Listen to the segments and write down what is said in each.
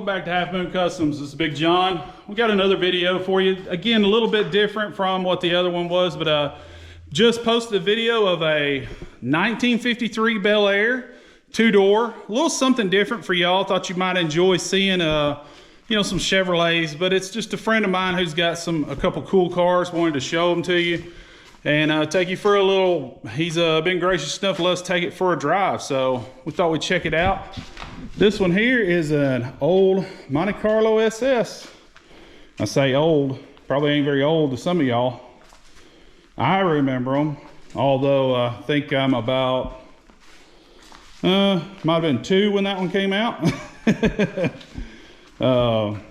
back to Half Moon Customs. This is Big John. We got another video for you. Again, a little bit different from what the other one was, but just posted a video of a 1953 Bel Air, 2-door. A little something different for y'all. Thought you might enjoy seeing you know, some Chevrolets, but it's just a friend of mine who's got a couple cool cars. Wanted to show them to you and take you for a little. He's been gracious enough to let us take it for a drive, so we thought we'd check it out. This one here is an old Monte Carlo SS. I say old, probably ain't very old to some of y'all. I remember them, although I think I'm about, might have been 2 when that one came out.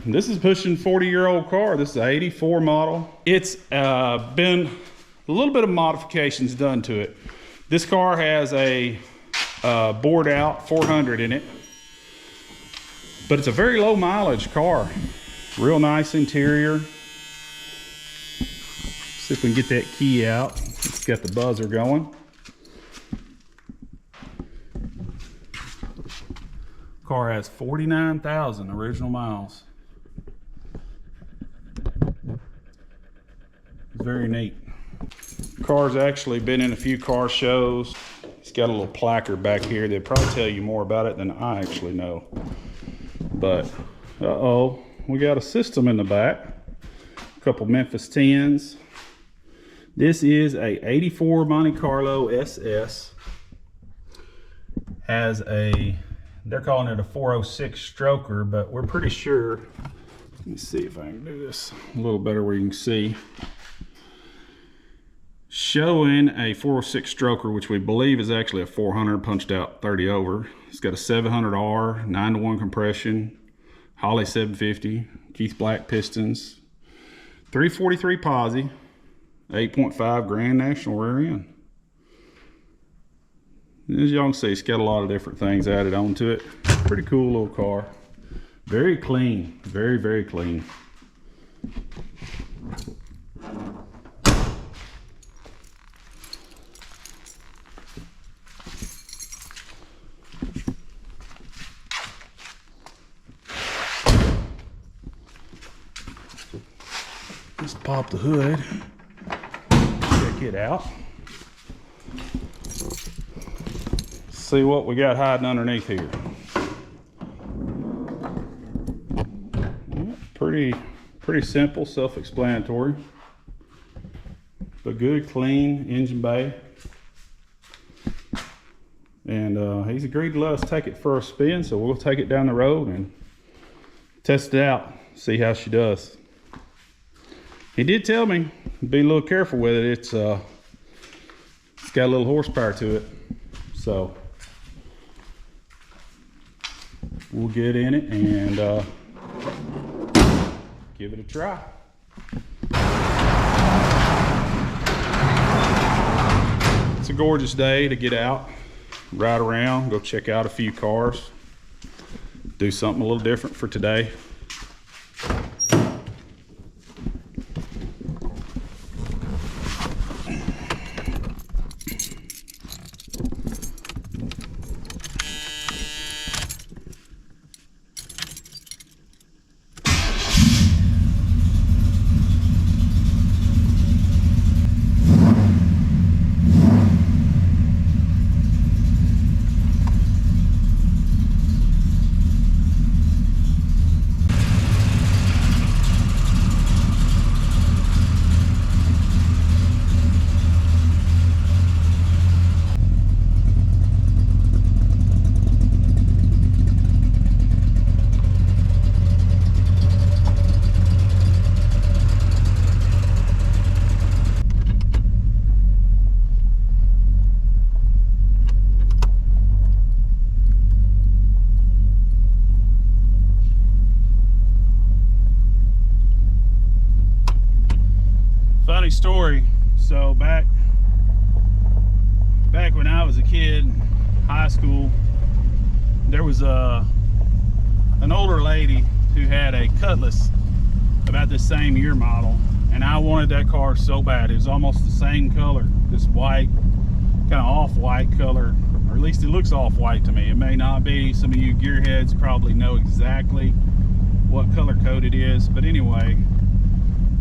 This is pushing 40-year-old car. This is an 84 model. It's been a little bit of modifications done to it. This car has a bored out 400 in it, but it's a very low mileage car. Real nice interior. See if we can get that key out. It's got the buzzer going. Car has 49,000 original miles. It's very neat. Car's actually been in a few car shows. It's got a little placard back here. They'll probably tell you more about it than I actually know. But, uh-oh, we got a system in the back. A couple Memphis 10s. This is a 84 Monte Carlo SS. Has a, they're calling it a 406 stroker, but we're pretty sure, let me see if I can do this a little better where you can see. Showing a 406 stroker, which we believe is actually a 400 punched out 30 over. It's got a 700R, 9-to-1 compression, Holley 750, Keith Black pistons, 343 posi, 8.5 Grand National rear end. As y'all can see, it's got a lot of different things added onto it. Pretty cool little car. Very clean, very, very clean. Just pop the hood, check it out. See what we got hiding underneath here. Yeah, pretty simple, self-explanatory, but good, clean engine bay. And he's agreed to let us take it for a spin, so we'll take it down the road and test it out, see how she does. He did tell me be a little careful with it. It's got a little horsepower to it, so we'll get in it and give it a try. It's a gorgeous day to get out, ride around, go check out a few cars, do something a little different for today. Funny story. So back when I was a kid, high school, there was an older lady who had a Cutlass about the same year model, and I wanted that car so bad. It was almost the same color, this white, kind of off-white color, or at least it looks off-white to me. It may not be. Some of you gearheads probably know exactly what color code it is, but anyway,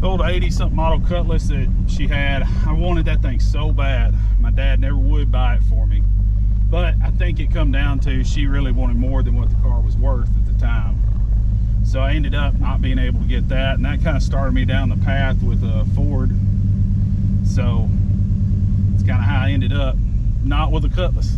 the old 80 something model Cutlass that she had, I wanted that thing so bad. My dad never would buy it for me, but I think it come down to she really wanted more than what the car was worth at the time. So I ended up not being able to get that, and that kind of started me down the path with a Ford. So it's kind of how I ended up not with a Cutlass.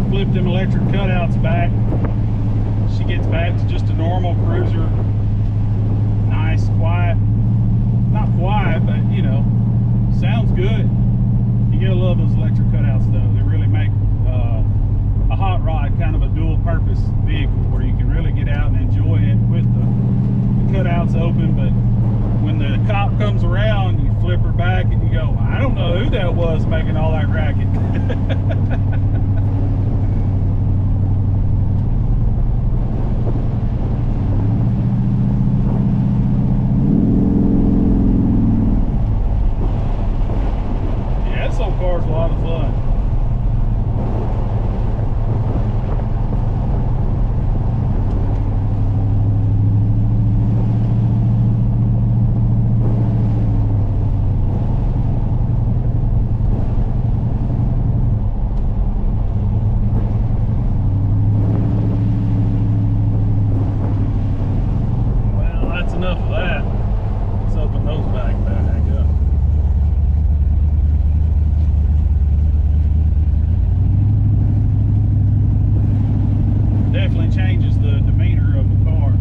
Flip them electric cutouts back. She gets back to just a normal cruiser. Nice, quiet. Not quiet, but you know, sounds good. You gotta love those electric cutouts though. They really make a hot rod kind of a dual purpose vehicle where you can really get out and enjoy it with the cutouts open, but when the cop comes around, you flip her back and you go, I don't know who that was making all that racket. Car's a lot of fun. Well, that's enough of that. Let's open those back up. Definitely changes the demeanor of the car.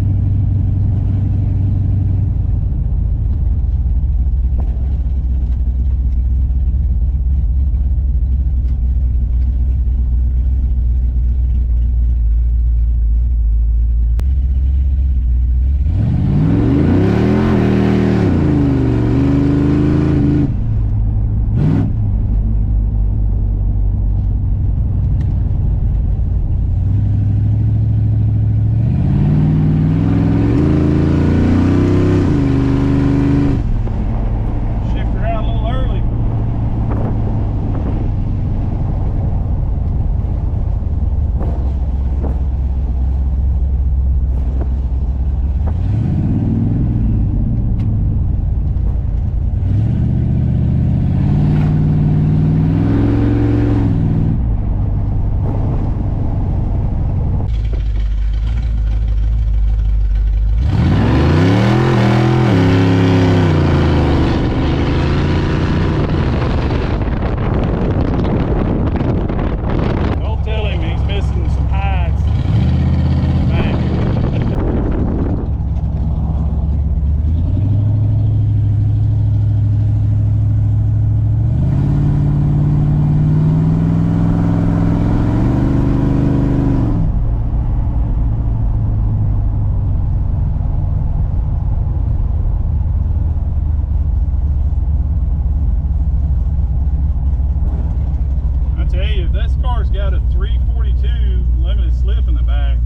Got a 342 limited slip in the back.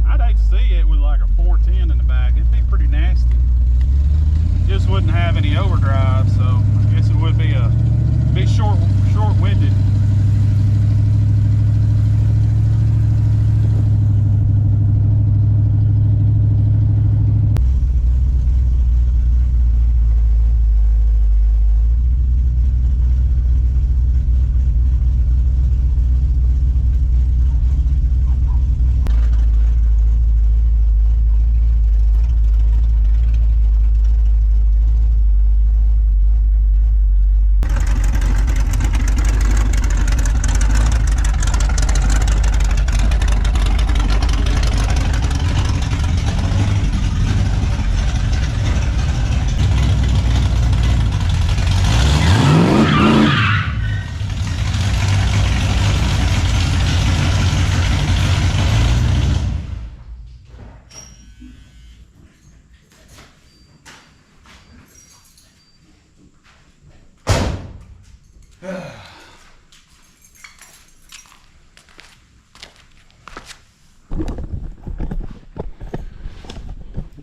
I'd hate to see it with like a 410 in the back. It'd be pretty nasty. just wouldn't have any overdrive, so I guess it would be a bit short-winded.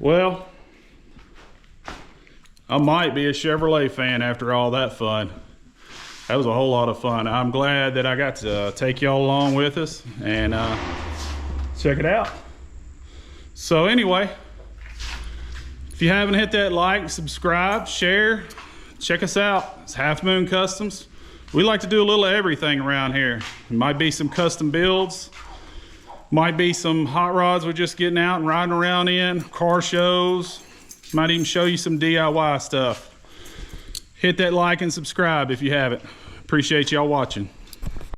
Well, I might be a Chevrolet fan after all that fun. That was a whole lot of fun. I'm glad that I got to take y'all along with us and check it out. So anyway, if you haven't hit that like, subscribe, share, check us out. It's Half Moon Customs. We like to do a little of everything around here. It might be some custom builds, might be some hot rods we're just getting out and riding around in, car shows, might even show you some DIY stuff. Hit that like and subscribe if you haven't. Appreciate y'all watching.